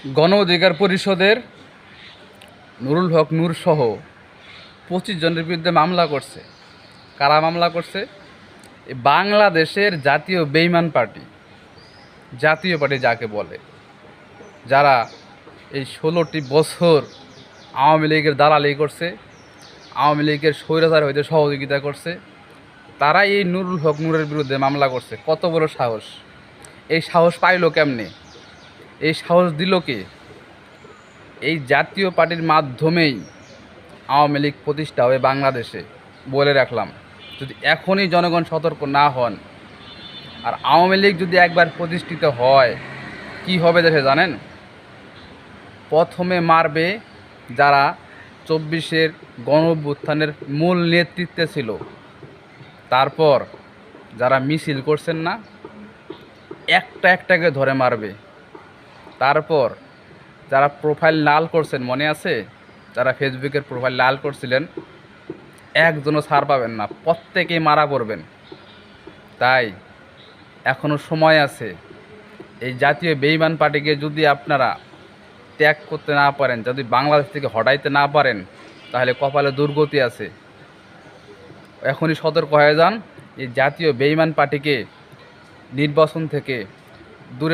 গণ অধিকার পরিষদের নুরুল হক নূর সহ 25 জনের বিরুদ্ধে মামলা করছে। কারা মামলা করছে? বাংলাদেশের জাতীয় বেইমান পার্টি, জাতীয় পার্টি যাকে বলে, যারা এই 16টি বছর আওয়ামী লীগের দালালি করছে, আওয়ামী লীগের স্বৈরাচার হইতে সহযোগিতা করছে, তারাই এই নুরুল হক নূরের বিরুদ্ধে মামলা করছে। কত বড় সাহস! এই সাহস পাইল কেমনে? এই সাহস দিল কে? এই জাতীয় পার্টির মাধ্যমেই আওয়ামী লীগ প্রতিষ্ঠা হবে বাংলাদেশে, বলে রাখলাম। যদি এখনই জনগণ সতর্ক না হন, আর আওয়ামী লীগ যদি একবার প্রতিষ্ঠিত হয়, কি হবে দেশে জানেন? প্রথমে মারবে যারা 24-এর গণঅভ্যুত্থানের মূল নেতৃত্বে ছিল, তারপর যারা মিছিল করছেন না, একটা একটাকে ধরে মারবে। তারপর যারা প্রোফাইল লাল করছেন, মনে আছে? যারা ফেসবুকের প্রোফাইল লাল করছিলেন, একজনও ছাড় পাবেন না, প্রত্যেকেই মারা পড়বেন। তাই এখনও সময় আছে। এই জাতীয় বেইমান পার্টিকে যদি আপনারা ত্যাগ করতে না পারেন, যদি বাংলাদেশ থেকে হটাইতে না পারেন, তাহলে কপালে দুর্গতি আছে। এখনই সতর্ক হয়ে যান। এই জাতীয় বেইমান পার্টিকে নির্বাচন থেকে